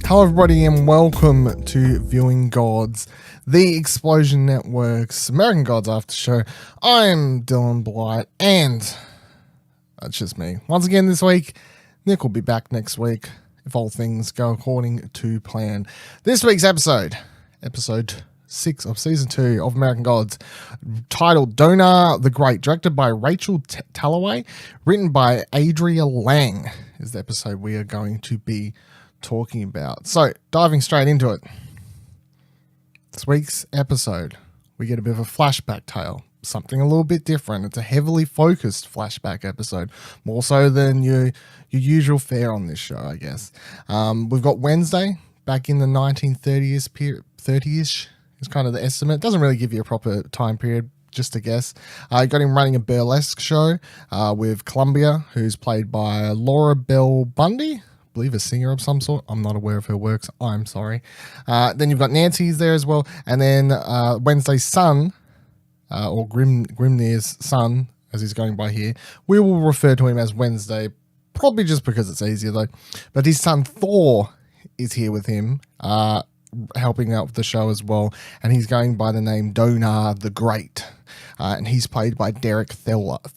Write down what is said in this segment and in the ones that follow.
Hello everybody and welcome to Viewing Gods, the Explosion Network's American Gods Aftershow. I'm Dylan Blight and that's just me. Once again this week, Nick will be back next week if all things go according to plan. This week's episode 6 of Season 2 of American Gods, titled Donar The Great, directed by Rachel Talloway, written by Adria Lang, is the episode we are going to be talking about. So, diving straight into it. This week's episode, we get a bit of a flashback tale. Something a little bit different. It's a heavily focused flashback episode, more so than your usual fare on this show, I guess. We've got Wednesday back in the 1930s period, 30ish is kind of the estimate. Doesn't really give you a proper time period, just a guess. Got him running a burlesque show with Columbia, who's played by Laura Bell Bundy, I believe a singer of some sort. I'm not aware of her works. I'm sorry. Then you've got Nancy's there as well. And then Wednesday's son, or Gungnir's son, as he's going by here. We will refer to him as Wednesday, probably just because it's easier though. But his son Thor is here with him, helping out with the show as well. And he's going by the name Donar The Great. And he's played by Derek Thelter,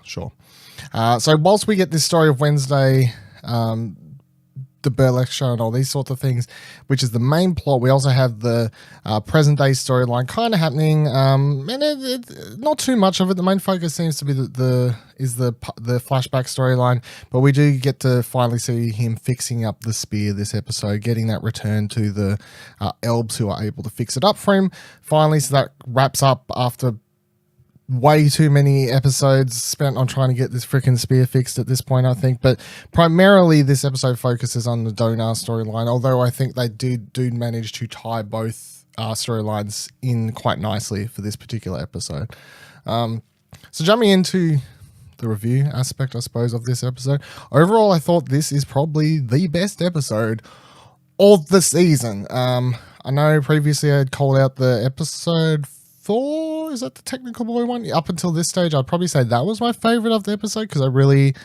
sure. So whilst we get this story of Wednesday, the burlesque show and all these sorts of things, which is the main plot, we also have the present day storyline kind of happening, and not too much of it. The main focus seems to be the flashback storyline, but we do get to finally see him fixing up the spear this episode, getting that return to the elves who are able to fix it up for him finally. So that wraps up after way too many episodes spent on trying to get this freaking spear fixed at this point, I think. But primarily this episode focuses on the Donar storyline, although I think they do manage to tie both storylines in quite nicely for this particular episode. So jumping into the review aspect, I suppose, of this episode. Overall, I thought this is probably the best episode of the season. I know previously I had called out the episode 4, is that the technical boy one? Up until this stage, I'd probably say that was my favorite of the episode because I really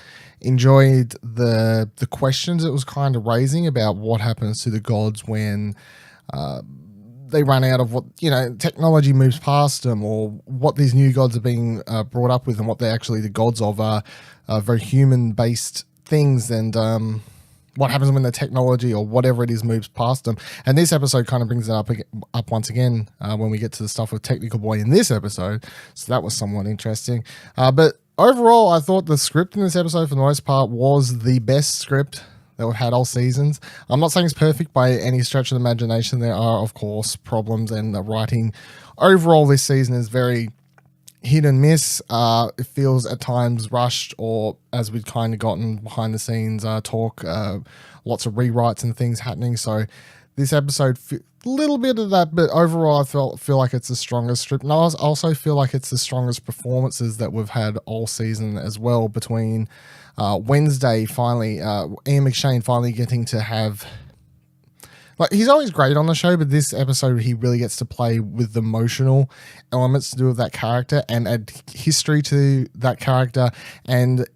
enjoyed the questions it was kind of raising about what happens to the gods when they run out of what, technology moves past them, or what these new gods are being brought up with, and what they're actually the gods of are very human-based things, and what happens when the technology or whatever it is moves past them. And this episode kind of brings it up once again when we get to the stuff with Technical Boy in this episode. So that was somewhat interesting. But overall, I thought the script in this episode, for the most part, was the best script that we've had all seasons. I'm not saying it's perfect by any stretch of the imagination. There are, of course, problems, and the writing overall this season is very hit and miss. It feels at times rushed, or as we've kind of gotten behind the scenes talk, lots of rewrites and things happening. So this episode, a little bit of that, but overall I feel like it's the strongest script. And I also feel like it's the strongest performances that we've had all season as well, between Wednesday finally, Ian McShane finally getting to have, like, he's always great on the show, but this episode he really gets to play with the emotional elements to do with that character and add history to that character. And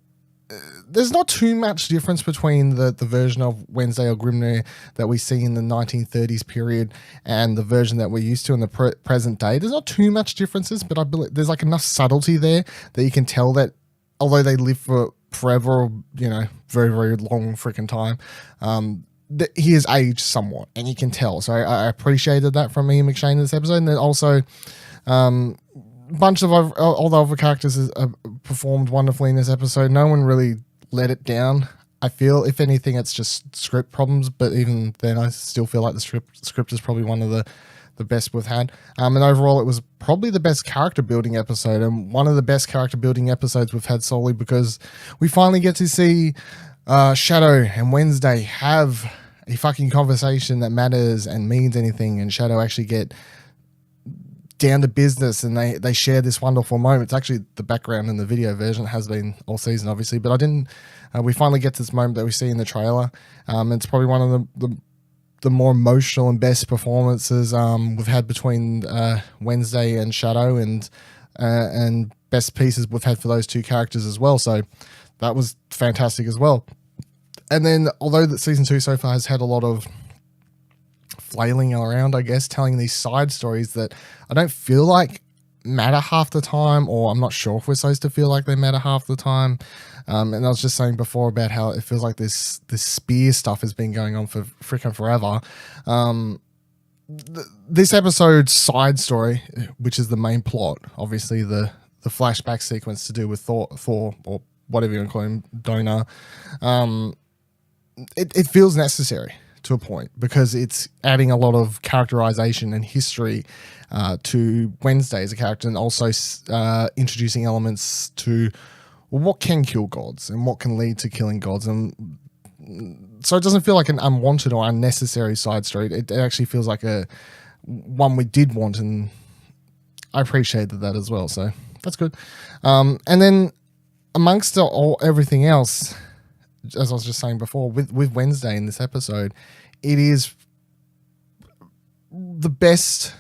there's not too much difference between the version of Wednesday or Gungnir that we see in the 1930s period and the version that we're used to in the present day. There's not too much differences, but I believe there's like enough subtlety there that you can tell that although they live for forever, or, very, very long freaking time, he has aged somewhat, and you can tell. So I appreciated that from Ian McShane in this episode. And then also, bunch of all the other characters performed wonderfully in this episode. No one really let it down. I feel, if anything, it's just script problems. But even then, I still feel like the script is probably one of the best we've had. And overall, it was probably the best character building episode, and one of the best character building episodes we've had, solely because we finally get to see Shadow and Wednesday have a fucking conversation that matters and means anything, and Shadow actually get down to business, and they share this wonderful moment. It's actually the background in the video version. It has been all season, obviously, but we finally get to this moment that we see in the trailer. It's probably one of the more emotional and best performances we've had between Wednesday and Shadow, and best pieces we've had for those two characters as well. So that was fantastic as well. And then, although that season 2 so far has had a lot of flailing around, I guess, telling these side stories that I don't feel like matter half the time, or I'm not sure if we're supposed to feel like they matter half the time. And I was just saying before about how it feels like this spear stuff has been going on for freaking forever. This episode's side story, which is the main plot, obviously the flashback sequence to do with Thor, or whatever you want to call him, Donar, it feels necessary to a point because it's adding a lot of characterization and history to Wednesday as a character, and also introducing elements to what can kill gods and what can lead to killing gods. And so it doesn't feel like an unwanted or unnecessary side story. It actually feels like one we did want, and I appreciated that as well. So that's good. And then amongst everything else, as I was just saying before, with Wednesday in this episode, it is the best.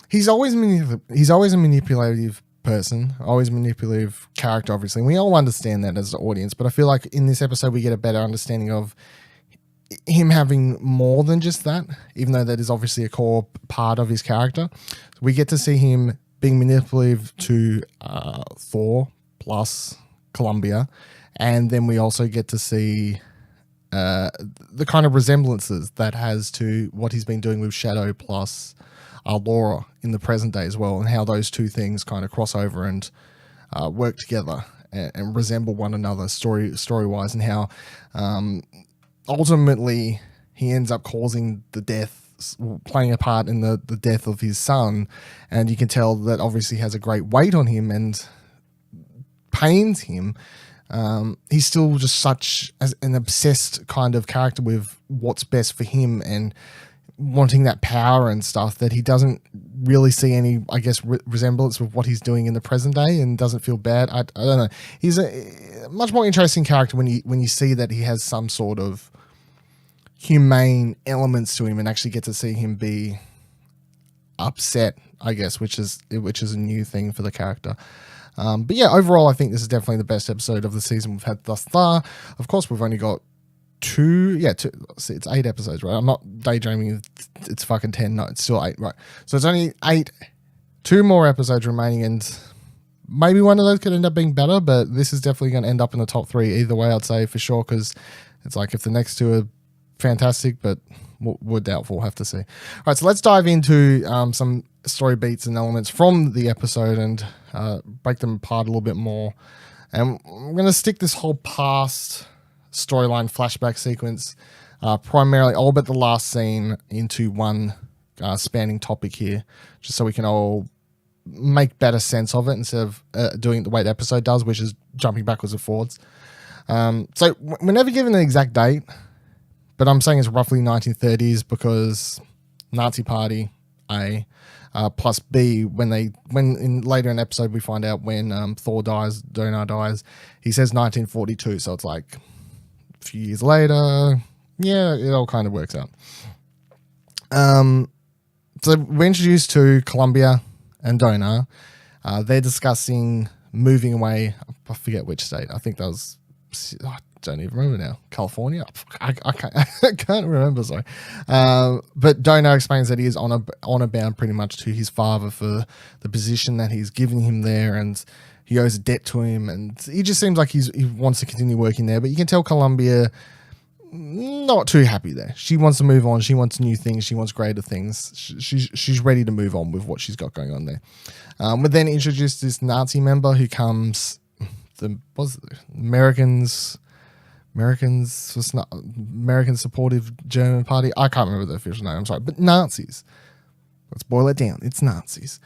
He's always a manipulative person, always manipulative character, obviously. We all understand that as the audience, but I feel like in this episode we get a better understanding of him having more than just that, even though that is obviously a core part of his character. We get to see him being manipulative to Thor plus Columbia, and then we also get to see the kind of resemblances that has to what he's been doing with Shadow plus Laura in the present day as well, and how those two things kind of cross over and work together and resemble one another story-wise, and how ultimately he ends up causing the death, playing a part in the death of his son, and you can tell that obviously has a great weight on him and pains him. He's still just such an obsessed kind of character with what's best for him and wanting that power and stuff, that he doesn't really see any, I guess, resemblance with what he's doing in the present day, and doesn't feel bad. I don't know. He's a much more interesting character when you see that he has some sort of humane elements to him, and actually get to see him be upset, I guess, which is a new thing for the character. But yeah, overall, I think this is definitely the best episode of the season we've had thus far. Of course, we've only got two, it's 8 episodes, right? I'm not daydreaming, it's fucking 10, no, it's still 8, right? So it's only 8, 2 more episodes remaining, and maybe one of those could end up being better, but this is definitely going to end up in the top 3 either way, I'd say, for sure, because it's like if the next 2 are fantastic, but we're doubtful, we'll have to see. All right, so let's dive into some story beats and elements from the episode and break them apart a little bit more. And I'm going to stick this whole past storyline flashback sequence, primarily all but the last scene, into one spanning topic here, just so we can all make better sense of it instead of doing it the way the episode does, which is jumping backwards and forwards. So we're never given an exact date, but I'm saying it's roughly 1930s because Nazi Party, A, plus B, when later in the episode we find out when Thor dies, Donar dies, he says 1942, so it's like a few years later. Yeah, it all kind of works out. So we're introduced to Columbia and Donar. They're discussing moving away. I forget which state. I think that was, I don't even remember now. California? I can't remember, sorry. But Donar explains that he is honor bound pretty much to his father for the position that he's giving him there, and he owes a debt to him, and he just seems like he wants to continue working there. But you can tell Columbia not too happy there. She wants to move on. She wants new things. She wants greater things. She's ready to move on with what she's got going on there. We then introduced this Nazi member who comes, American Supportive German Party. I can't remember the official name. I'm sorry, but Nazis. Let's boil it down. It's Nazis.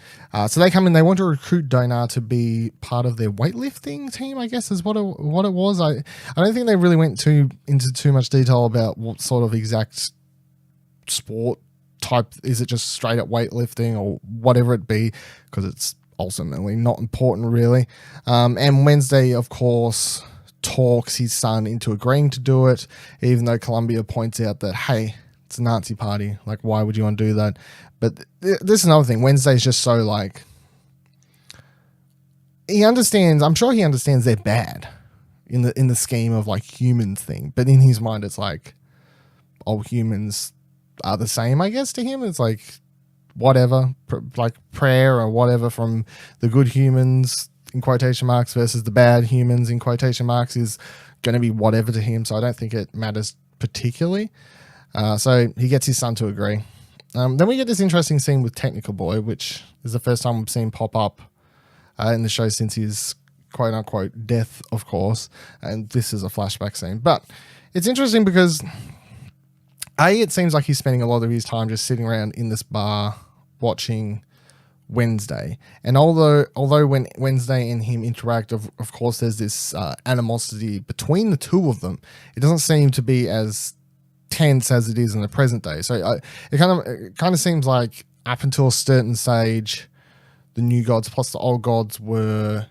So they come in. They want to recruit Donar to be part of their weightlifting team, I guess is what it was. I don't think they really went into too much detail about what sort of exact sport type. Is it just straight up weightlifting or whatever it be? Because it's ultimately not important really. And Wednesday, of course, talks his son into agreeing to do it, even though Columbia points out that, hey, it's a Nazi party. Like, why would you want to do that? But this is another thing. Wednesday's just so like, he understands. I'm sure he understands they're bad. in the scheme of like human thing. But in his mind, it's like all humans are the same, I guess. To him, it's like whatever, like prayer or whatever from the good humans in quotation marks versus the bad humans in quotation marks is going to be whatever to him. So I don't think it matters particularly. So he gets his son to agree. Then we get this interesting scene with Technical Boy, which is the first time we've seen pop up in the show since his quote unquote death, of course. And this is a flashback scene. But it's interesting because it seems like he's spending a lot of his time just sitting around in this bar watching Wednesday. And although when Wednesday and him interact, of course, there's this animosity between the two of them, it doesn't seem to be as tense as it is in the present day. So it kind of seems like up until a certain stage, the new gods plus the old gods were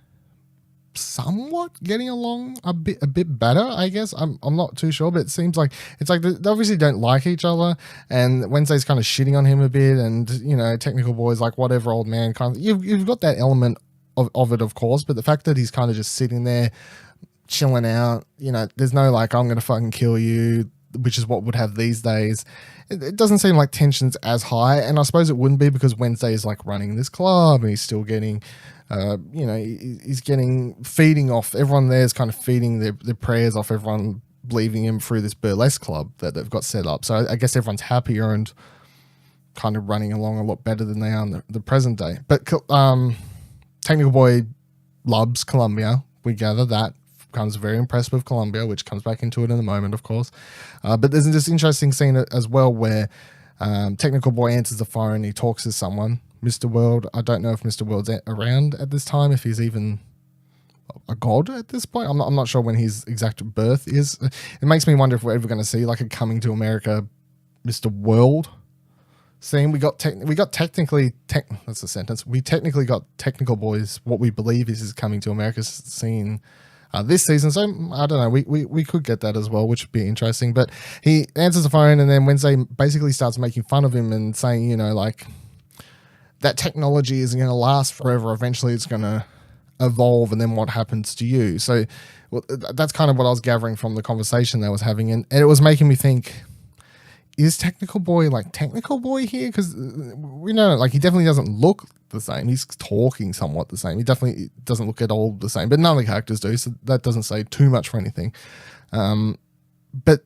somewhat getting along a bit better, I guess. I'm not too sure, but it seems like it's like they obviously don't like each other, and Wednesday's kind of shitting on him a bit, and Technical Boy's like whatever, old man, kind of. You've got that element of it, of course, but the fact that he's kind of just sitting there chilling out, there's no like I'm gonna fucking kill you, which is what would have these days. It doesn't seem like tension's as high, and I suppose it wouldn't be because Wednesday is like running this club and he's still getting he's feeding off everyone there's kind of feeding their prayers off everyone leaving him through this burlesque club that they've got set up. So I guess everyone's happier and kind of running along a lot better than they are in the present day. But Technical Boy loves Columbia. We gather that. Becomes very impressed with Columbia, which comes back into it in a moment, of course. But there's this interesting scene as well where Technical Boy answers the phone and he talks to someone. Mr. World, I don't know if Mr. World's around at this time, if he's even a god at this point. I'm not sure when his exact birth is. It makes me wonder if we're ever going to see like a Coming to America Mr. World scene. We technically got Technical Boy's what we believe is his Coming to America scene this season. So I don't know. We could get that as well, which would be interesting. But he answers the phone and then Wednesday basically starts making fun of him and saying, like, that technology isn't going to last forever. Eventually it's going to evolve, and then what happens to you? So that's kind of what I was gathering from the conversation they was having. And it was making me think, is Technical Boy like Technical Boy here? Because we know, like, he definitely doesn't look the same. He's talking somewhat the same. He definitely doesn't look at all the same, but none of the characters do, so that doesn't say too much for anything. But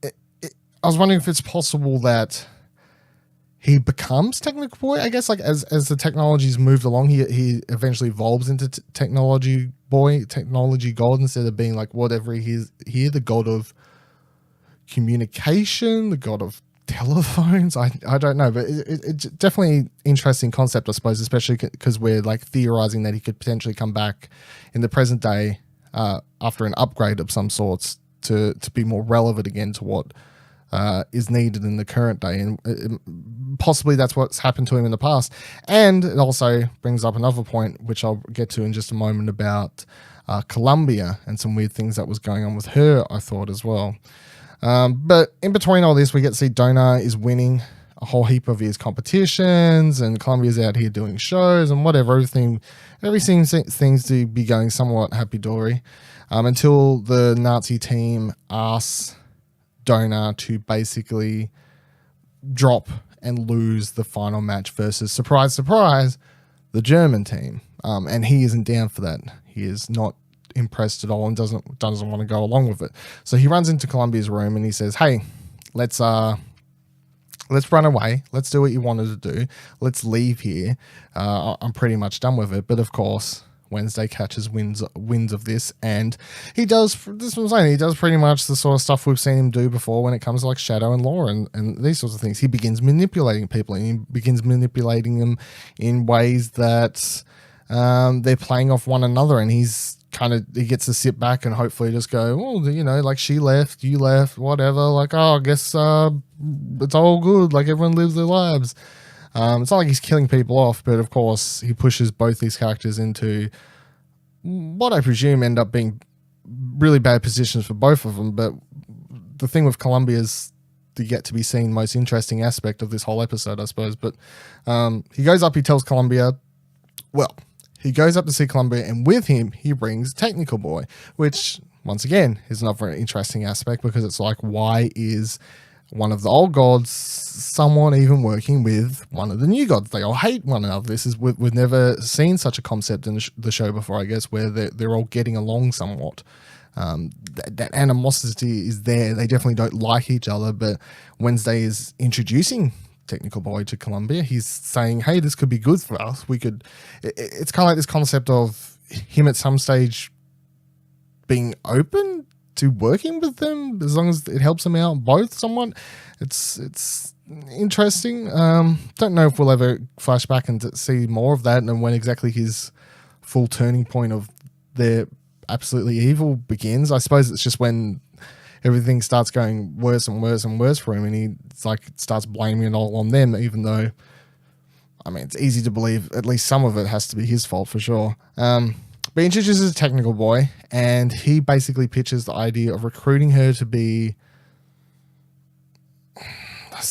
I was wondering if it's possible that he becomes Technical Boy, I guess, like as the technology's moved along, he eventually evolves into Technology Boy, Technology God, instead of being like whatever he is here, the god of communication, the god of telephones. I don't know, but it's definitely interesting concept, I suppose, especially because we're like theorizing that he could potentially come back in the present day after an upgrade of some sorts to be more relevant again to what is needed in the current day, and possibly that's what's happened to him in the past. And it also brings up another point, which I'll get to in just a moment, about Columbia and some weird things that was going on with her, I thought, as well. But in between all this, we get to see Donar is winning a whole heap of his competitions, and Columbia's out here doing shows and whatever. Everything seems to be going somewhat happy-dory until the Nazi team asks Donar to basically drop and lose the final match versus, surprise, surprise, the German team. And he isn't down for that. He is not impressed at all and doesn't want to go along with it. So he runs into Columbia's room and he says, "Hey, let's run away. Let's do what you wanted to do. Let's leave here. I'm pretty much done with it." But of course, Wednesday catches winds of this, and he does, this is what I'm saying, he does pretty much the sort of stuff we've seen him do before when it comes to like Shadow and Law and these sorts of things. He begins manipulating people, and he begins manipulating them in ways that they're playing off one another, and he gets to sit back and hopefully just go, well, like, she left, you left, whatever, like, I guess it's all good, like, everyone lives their lives. It's not like he's killing people off, but of course he pushes both these characters into what I presume end up being really bad positions for both of them. But the thing with Columbia is the yet to be seen most interesting aspect of this whole episode, I suppose. But he goes up to see Columbia, and with him he brings Technical Boy, which once again, is another interesting aspect, because it's like, why is one of the old gods someone even working with one of the new gods? They all hate one another. This is, we've never seen such a concept in the show before, I guess, where they're all getting along somewhat. That animosity is there. They definitely don't like each other, but Wednesday is introducing Technical Boy to Columbia. He's saying, hey, this could be good for us. It's kind of like this concept of him at some stage being open to working with them as long as it helps him out both somewhat. It's interesting. Don't know if we'll ever flash back and see more of that, and when exactly his full turning point of their absolutely evil begins. I suppose it's just when everything starts going worse and worse and worse for him, and he starts blaming it all on them, even though, I mean, it's easy to believe at least some of it has to be his fault for sure. But he introduces a Technical Boy, and he basically pitches the idea of recruiting her to be, I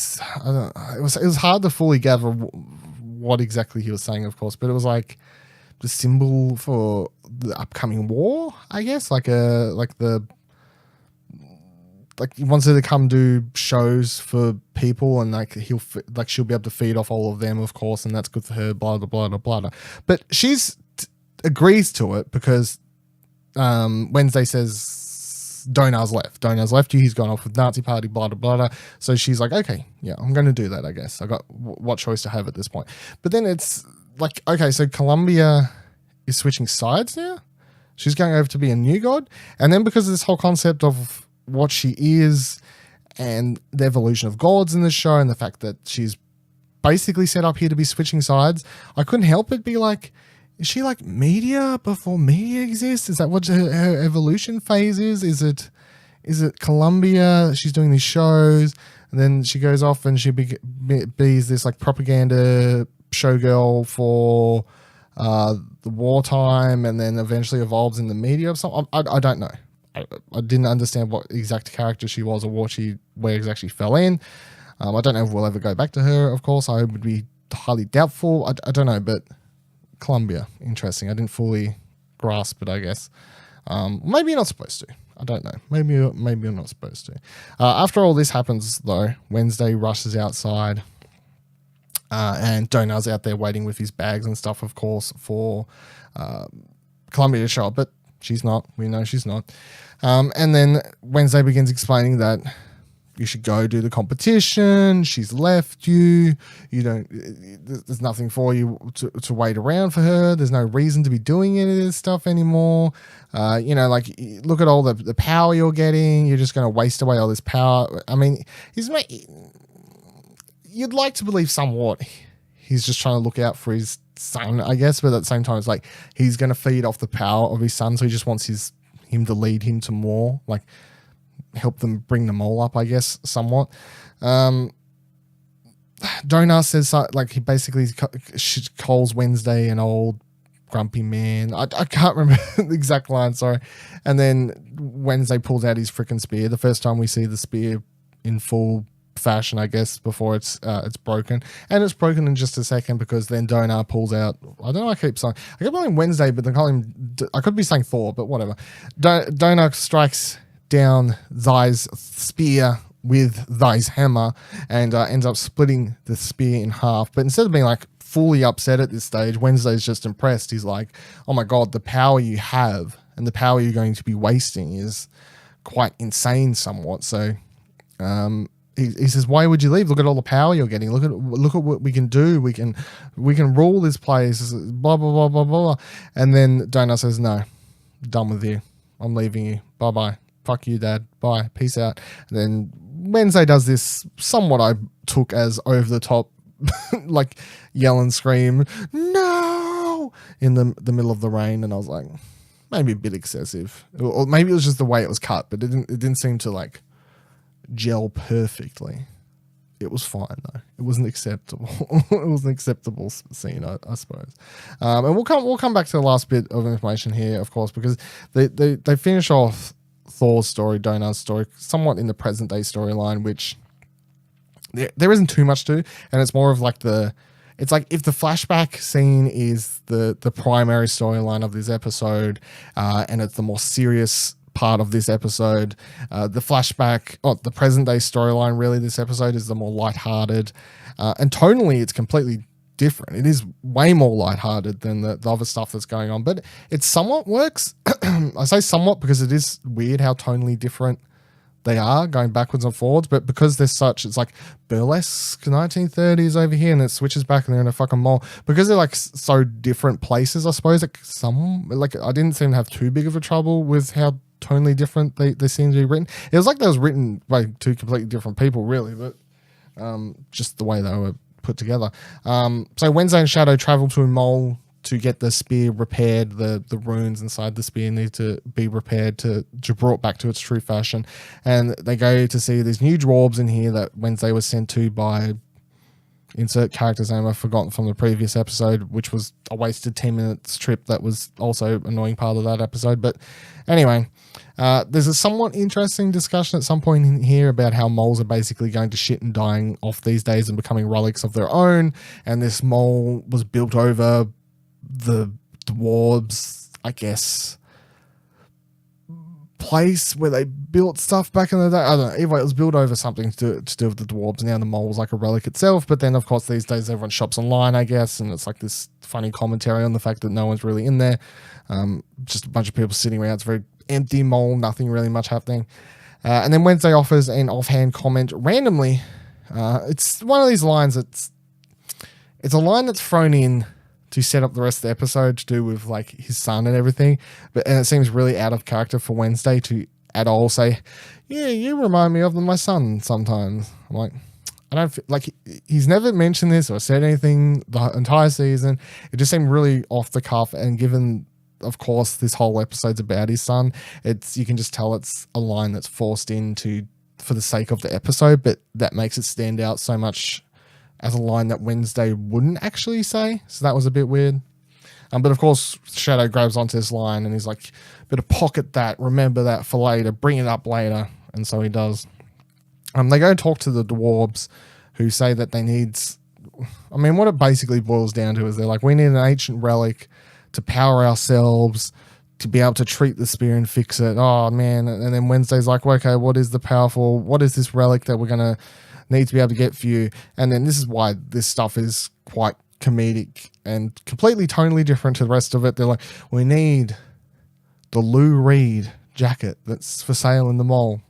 don't know, it was hard to fully gather what exactly he was saying, of course, but it was like the symbol for the upcoming war, I guess, like he wants her to come do shows for people, and she'll be able to feed off all of them, of course, and that's good for her, blah, blah, blah, blah, blah. But she's agrees to it because Wednesday says Donar's left you, he's gone off with Nazi party, blah, blah, blah, blah. So she's like, okay, yeah, I'm going to do that, I guess. I got what choice to have at this point. But then it's like, okay, so Columbia is switching sides now. She's going over to be a new god. And then because of this whole concept of what she is and the evolution of gods in the show, and the fact that she's basically set up here to be switching sides, I couldn't help but be like, is she like media before media exists? Is that what her evolution phase is? Is it Columbia? She's doing these shows, and then she goes off and she be this like propaganda showgirl for the wartime, and then eventually evolves in the media or something. I don't know. I didn't understand what exact character she was, or where exactly she fell in. I don't know if we'll ever go back to her, of course. I would be highly doubtful. I don't know, but Columbia, interesting. I didn't fully grasp it, I guess. Maybe you're not supposed to. I don't know. Maybe you're not supposed to. After all this happens, though, Wednesday rushes outside, and Donar's out there waiting with his bags and stuff, of course, for Columbia to show up, but she's not. We know she's not. And then Wednesday begins explaining that you should go do the competition. She's left you. There's nothing for you to wait around for her. There's no reason to be doing any of this stuff anymore. Look at all the power you're getting. You're just going to waste away all this power. I mean, you'd like to believe somewhat he's just trying to look out for his son, I guess, but at the same time, it's like he's going to feed off the power of his son, so he just wants him to lead him to more, like help them bring them all up, I guess, somewhat. Donar says, like, he basically calls Wednesday an old grumpy man. I can't remember the exact line, sorry. And then Wednesday pulls out his freaking spear. The first time we see the spear in full fashion, I guess, before it's broken. And it's broken in just a second, because then Donar pulls out, I don't know, I keep calling Wednesday, but they call him, I could be saying Thor, but whatever. Donar strikes down Zai's spear with Zai's hammer, and ends up splitting the spear in half. But instead of being like fully upset at this stage, Wednesday's just impressed. He's like, oh my god, the power you have and the power you're going to be wasting is quite insane somewhat. So he says, why would you leave? Look at all the power you're getting. Look at what we can do. We can rule this place, blah blah blah blah blah. And then Donar says, no, done with you, I'm leaving you, bye bye, fuck you, dad, bye, peace out. And then Wednesday does this somewhat I took as over the top, like yell and scream, no, in the middle of the rain. And I was like, maybe a bit excessive, or maybe it was just the way it was cut, but it didn't seem to like gel perfectly. It was fine though. It wasn't acceptable. It was an acceptable scene, I suppose. And we'll come back to the last bit of information here, of course, because they finish off Thor's story, Donar's story, somewhat in the present day storyline, which there isn't too much to, and it's more of like it's like if the flashback scene is the primary storyline of this episode, and it's the more serious part of this episode. The flashback, the present day storyline, really, this episode is the more lighthearted. And tonally, it's completely different. It is way more lighthearted than the other stuff that's going on, but it somewhat works. I say somewhat because it is weird how tonally different they are, going backwards and forwards, but because they're such, it's like burlesque 1930s over here, and it switches back and they're in a fucking mall. Because they're like so different places, I suppose, like I didn't seem to have too big of a trouble with how tonally different they seem to be written. It was like they was written by two completely different people, really, but just the way they were put together. So Wednesday and Shadow travel to a mall to get the spear repaired. The runes inside the spear need to be repaired to brought back to its true fashion. And they go to see these new dwarves in here that Wednesday was sent to by insert character's name I've forgotten from the previous episode, which was a wasted 10 minutes trip that was also an annoying part of that episode. But anyway, there's a somewhat interesting discussion at some point in here about how moles are basically going to shit and dying off these days and becoming relics of their own. And this mole was built over the dwarves, I guess, place where they built stuff back in the day. I don't know. Anyway, it was built over something to do with the dwarves. Now the mole was like a relic itself. But then, of course, these days everyone shops online, I guess, and it's like this funny commentary on the fact that no one's really in there. Just a bunch of people sitting around. It's a very empty mole, nothing really much happening. And then Wednesday offers an offhand comment randomly. It's one of these lines it's a line that's thrown in to set up the rest of the episode to do with like his son and everything. And it seems really out of character for Wednesday to at all say, yeah, you remind me of my son sometimes. I'm like, I don't feel like he's never mentioned this or said anything the entire season. It just seemed really off the cuff. And given, of course, this whole episode's about his son, you can just tell it's a line that's forced into for the sake of the episode, but that makes it stand out so much as a line that Wednesday wouldn't actually say. So that was a bit weird. But of course, Shadow grabs onto this line and he's like, better pocket that, remember that for later, bring it up later. And so he does. They go and talk to the dwarves who say that they need, what it basically boils down to is they're like, we need an ancient relic to power ourselves, to be able to treat the spear and fix it. Oh man. And then Wednesday's like, well, okay, what is this relic that we're going to need to be able to get for you? And then this is why this stuff is quite comedic and completely tonally different to the rest of it. They're like, we need the Lou Reed jacket that's for sale in the mall.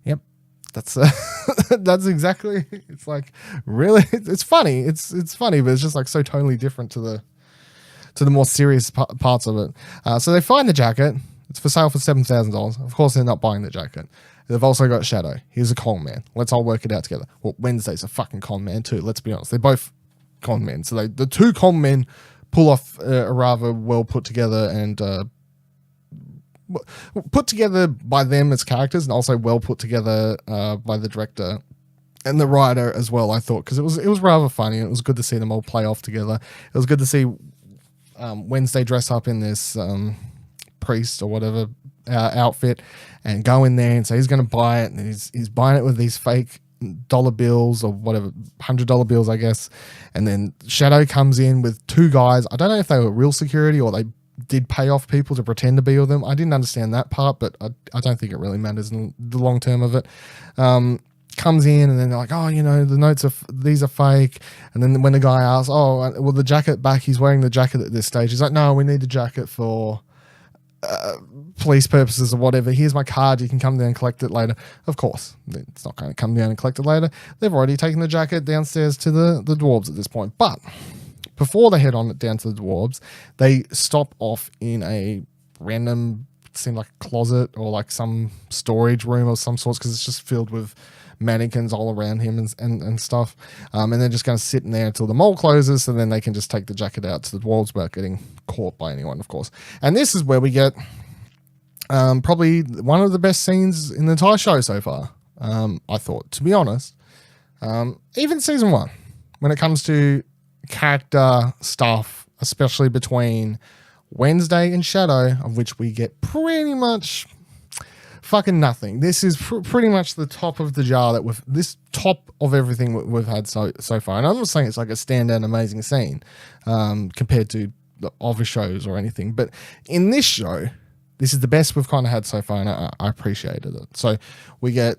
Yep, that's that's exactly. It's like, really, it's funny. It's funny, but it's just like so tonally different to the more serious parts of it. So they find the jacket. It's for sale for $7,000. Of course, they're not buying the jacket. They've also got Shadow. He's a con man. Let's all work it out together. Well, Wednesday's a fucking con man too. Let's be honest. They're both con men. So the two con men pull off a rather well put together and put together by them as characters, and also well put together by the director and the writer as well, I thought, because it was rather funny. It was good to see them all play off together. It was good to see Wednesday dress up in this priest or whatever outfit and go in there and say he's going to buy it, and he's buying it with these fake dollar bills or whatever, $100 bills, I guess. And then Shadow comes in with two guys. I don't know if they were real security or they did pay off people to pretend to be with them. I didn't understand that part, but I don't think it really matters in the long term of it. Comes in and then they're like, oh, the notes these are fake. And then when the guy asks, oh, well, the jacket back, he's wearing the jacket at this stage. He's like, no, we need the jacket for police purposes or whatever. Here's my card. You can come down and collect it later. Of course, it's not going to come down and collect it later. They've already taken the jacket downstairs to the dwarves at this point. But before they head on down to the dwarves, they stop off in a random, it seemed like a closet or like some storage room of some sorts, because it's just filled with mannequins all around him and stuff. And they're just going to sit in there until the mall closes, and then they can just take the jacket out to the dwarves without getting caught by anyone, of course. And this is where we get probably one of the best scenes in the entire show so far, I thought, to be honest. Even season one, when it comes to character stuff, especially between Wednesday and Shadow, of which we get pretty much fucking nothing. This is pretty much the top of the jar this top of everything we've had so far. And I'm not saying it's like a standout amazing scene compared to the other shows or anything, but in this show, this is the best we've kind of had so far, and I appreciated it. So we get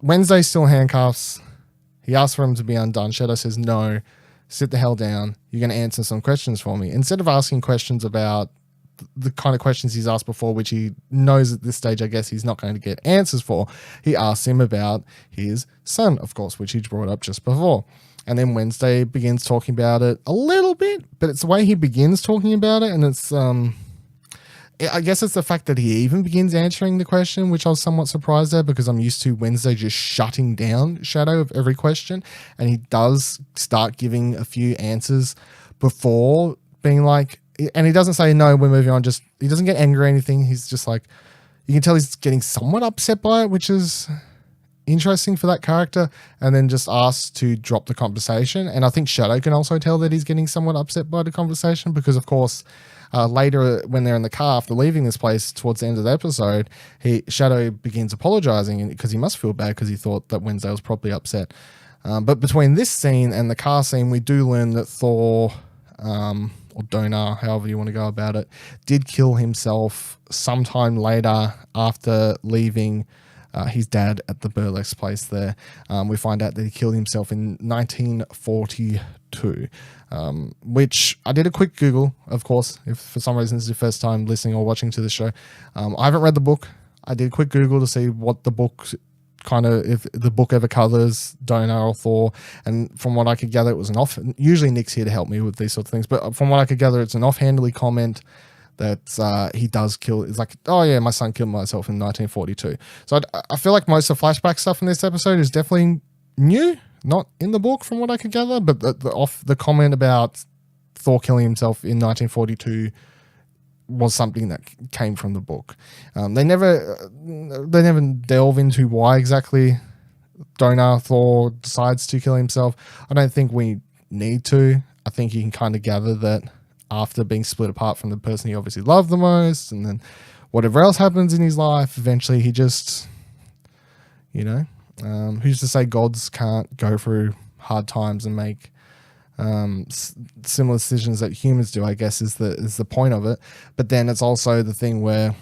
Wednesday still handcuffs. He asks for him to be undone. Shadow says, no, sit the hell down. You're going to answer some questions for me. Instead of asking questions about the kind of questions he's asked before, which he knows at this stage, I guess he's not going to get answers for, he asks him about his son, of course, which he brought up just before. And then Wednesday begins talking about it a little bit, but it's the way he begins talking about it. And it's, I guess it's the fact that he even begins answering the question, which I was somewhat surprised at, because I'm used to Wednesday just shutting down Shadow of every question. And he does start giving a few answers before being like, and he doesn't say, no, we're moving on. Just, he doesn't get angry or anything. He's just like, you can tell he's getting somewhat upset by it, which is interesting for that character, and then just asks to drop the conversation. And I think Shadow can also tell that he's getting somewhat upset by the conversation, because of course, later when they're in the car after leaving this place towards the end of the episode, Shadow begins apologizing because he must feel bad because he thought that Wednesday was probably upset. But between this scene and the car scene, we do learn that Thor, or Donar, however you want to go about it, did kill himself sometime later after leaving his dad at the burlesque place there. We find out that he killed himself in 1942, which I did a quick Google, of course, if for some reason this is your first time listening or watching to the show. I haven't read the book. I did a quick Google to see what the book kind of, if the book ever covers Donar or Thor, and from what I could gather, it was usually Nick's here to help me with these sort of things, but from what I could gather, it's an offhandedly comment that he does kill. It's like, oh yeah, my son killed myself in 1942. So I feel like most of the flashback stuff in this episode is definitely new, not in the book from what I could gather, but the comment about Thor killing himself in 1942 was something that came from the book. They never delve into why exactly Donar Thor decides to kill himself. I don't think we need to. I think you can kind of gather that after being split apart from the person he obviously loved the most, and then whatever else happens in his life, eventually he just, who's to say gods can't go through hard times and make similar decisions that humans do, I guess is the point of it. But then it's also the thing where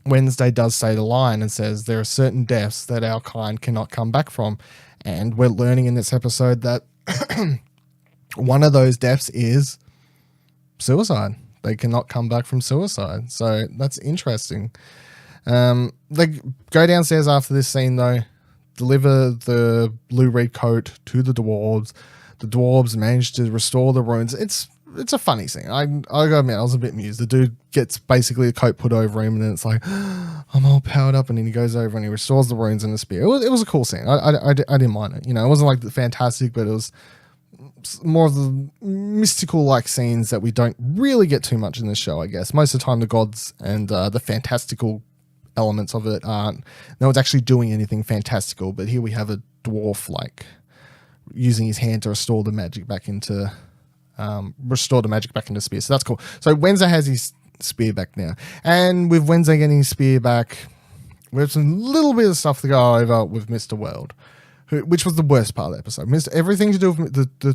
Wednesday does say the line and says there are certain deaths that our kind cannot come back from, and we're learning in this episode that one of those deaths is suicide. They cannot come back from suicide, so that's interesting. They go downstairs after this scene though, deliver the blue red coat to the dwarves. The dwarves manage to restore the runes. It's a funny scene. I gotta admit, I was a bit amused. The dude gets basically a coat put over him, and then it's like, I'm all powered up, and then he goes over and he restores the runes and the spear. It was a cool scene. I didn't mind it. It wasn't like fantastic, but it was more of the mystical like scenes that we don't really get too much in this show, I guess. Most of the time the gods and the fantastical elements of it aren't, no one's actually doing anything fantastical, but here we have a dwarf like using his hand to restore the magic back into spear. So that's cool. So Wednesday has his spear back now, and with Wednesday getting his spear back, we have some little bit of stuff to go over with Mr. World, which was the worst part of the episode. Missed everything to do with the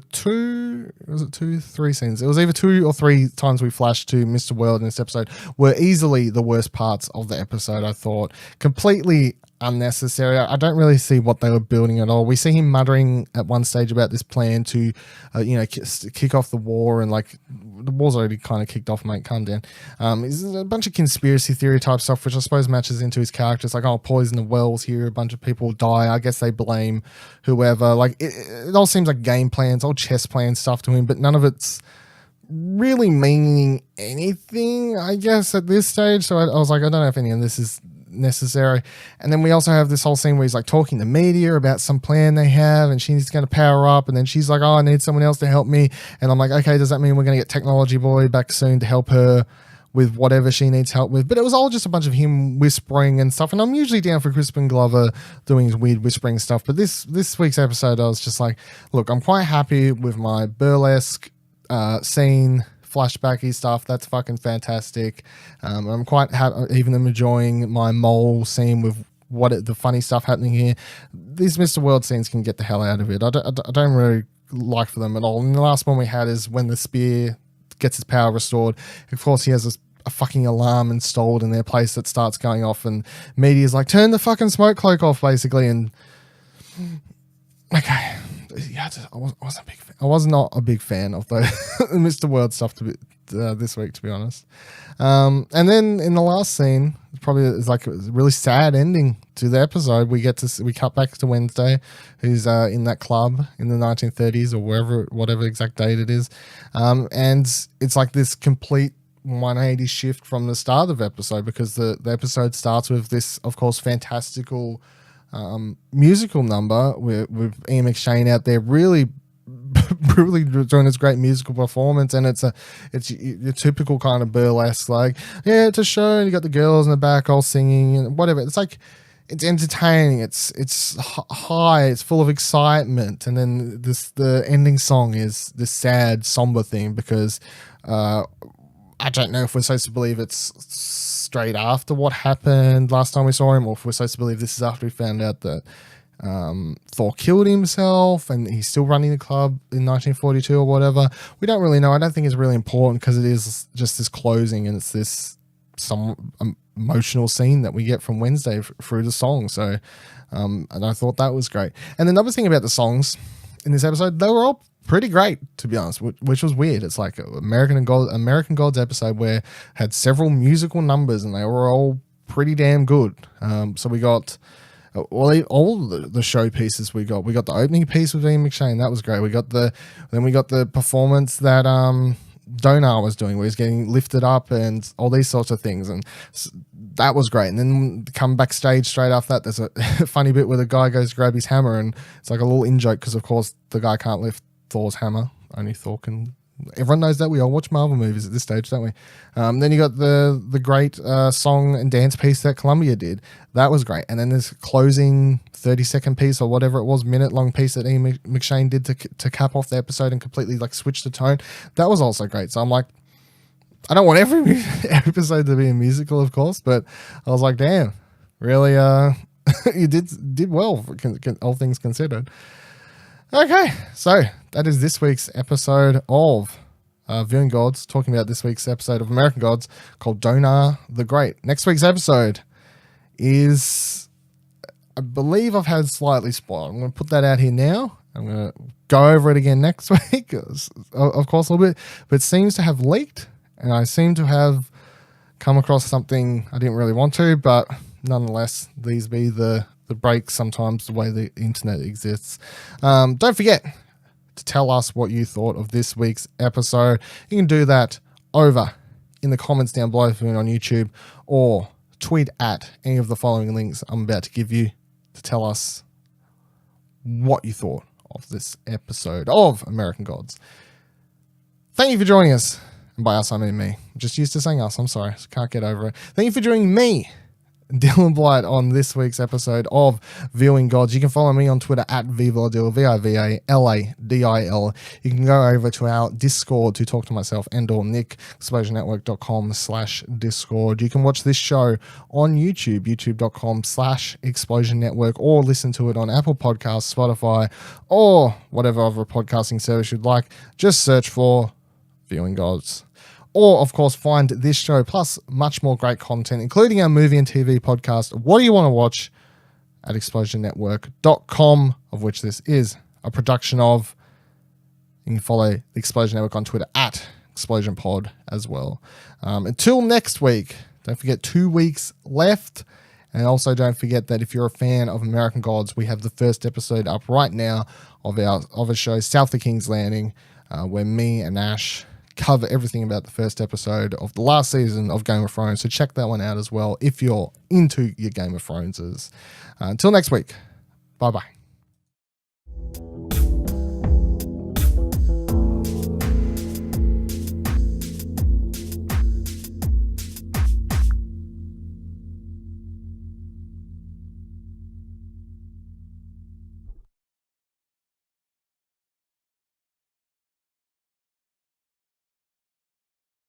three scenes. It was either 2 or 3 times we flashed to Mr. World in this episode were easily the worst parts of the episode, I thought. Completely unnecessary. I don't really see what they were building at all. We see him muttering at one stage about this plan to, kick off the war, and like the war's already kind of kicked off, mate. Calm down. It's a bunch of conspiracy theory type stuff, which I suppose matches into his character. It's like, oh, poison the wells here, a bunch of people die. I guess they blame whoever. Like it all seems like game plans, all chess plan stuff to him, but none of it's really meaning anything, I guess, at this stage. So I was like, I don't know if any of this is necessary. And then we also have this whole scene where he's like talking to media about some plan they have, and she's going to power up, and then she's like, oh, I need someone else to help me. And I'm like, okay, does that mean we're going to get Technology Boy back soon to help her with whatever she needs help with? But it was all just a bunch of him whispering and stuff, and I'm usually down for Crispin Glover doing his weird whispering stuff, but this week's episode I was just like, look, I'm quite happy with my burlesque scene, flashbacky stuff. That's fucking fantastic. I'm quite even enjoying my mole scene with the funny stuff happening here. These Mr. World scenes can get the hell out of it. I don't really like for them at all. And the last one we had is when the spear gets his power restored. Of course, he has a fucking alarm installed in their place that starts going off, and media's like, turn the fucking smoke cloak off, basically. And okay, yeah, I wasn't a big fan. I was not a big fan of the Mr. World stuff this week, to be honest. And then in the last scene, it's like it was a really sad ending to the episode. We cut back to Wednesday, who's in that club in the 1930s or whatever exact date it is, and it's like this complete 180 shift from the start of the episode, because the episode starts with this, of course, fantastical musical number with Ian McShane out there really doing this great musical performance, and it's your typical kind of burlesque, like, yeah, it's a show and you got the girls in the back all singing and whatever. It's like, it's entertaining, it's high, it's full of excitement, and then the ending song is this sad, somber thing, because I don't know if we're supposed to believe it's straight after what happened last time we saw him, or if we're supposed to believe this is after we found out that Thor killed himself and he's still running the club in 1942 or whatever. We don't really know. I don't think it's really important, because it is just this closing, and it's some emotional scene that we get from Wednesday through the song. So, and I thought that was great. And another thing about the songs in this episode, they were all pretty great, to be honest, which was weird. It's like American Gods episode where had several musical numbers, and they were all pretty damn good. So we got all the show pieces. We got the opening piece with Ian McShane, that was great. We got the performance that Donar was doing, where he's getting lifted up and all these sorts of things, and that was great. And then come backstage straight after that, there's a funny bit where the guy goes to grab his hammer, and it's like a little in-joke, because of course the guy can't lift Thor's hammer, only Thor can. Everyone knows that. We all watch Marvel movies at this stage, don't we? Then you got the great song and dance piece that Columbia did. That was great. And then this closing 30-second piece, or whatever it was, minute-long piece that Ian McShane did to cap off the episode and completely like switch the tone. That was also great. So I'm like, I don't want every episode to be a musical, of course, but I was like, damn, really, you did well, all things considered. Okay, so that is this week's episode of Viewing Gods, talking about this week's episode of American Gods called Donar The Great. Next week's episode is, I believe I've had slightly spoiled. I'm going to put that out here now. I'm going to go over it again next week, of course, a little bit, but it seems to have leaked, and I seem to have come across something I didn't really want to, but nonetheless, these be the breaks sometimes, the way the internet exists. Don't forget to tell us what you thought of this week's episode. You can do that over in the comments down below if you're on YouTube, or tweet at any of the following links I'm about to give you to tell us what you thought of this episode of American Gods. Thank you for joining us. And by us, I mean me. I'm just used to saying us. I'm sorry. Can't get over it. Thank you for joining me, Dylan Blight, on this week's episode of Viewing Gods. You can follow me on Twitter at Vivaladil, Vivaladil. You can go over to our Discord to talk to myself and or Nick, explosionnetwork.com/Discord. You can watch this show on YouTube, youtube.com/Explosion or listen to it on Apple Podcasts, Spotify, or whatever other podcasting service you'd like. Just search for Viewing Gods. Or, of course, find this show, plus much more great content, including our movie and TV podcast, What Do You Want to Watch, at explosionnetwork.com, of which this is a production of. You can follow the Explosion Network on Twitter at ExplosionPod as well. Until next week, don't forget 2 weeks left. And also don't forget that if you're a fan of American Gods, we have the first episode up right now of a show, South of King's Landing, where me and Ash cover everything about the first episode of the last season of Game of Thrones. So check that one out as well if you're into your Game of Throneses. Until next week, bye-bye.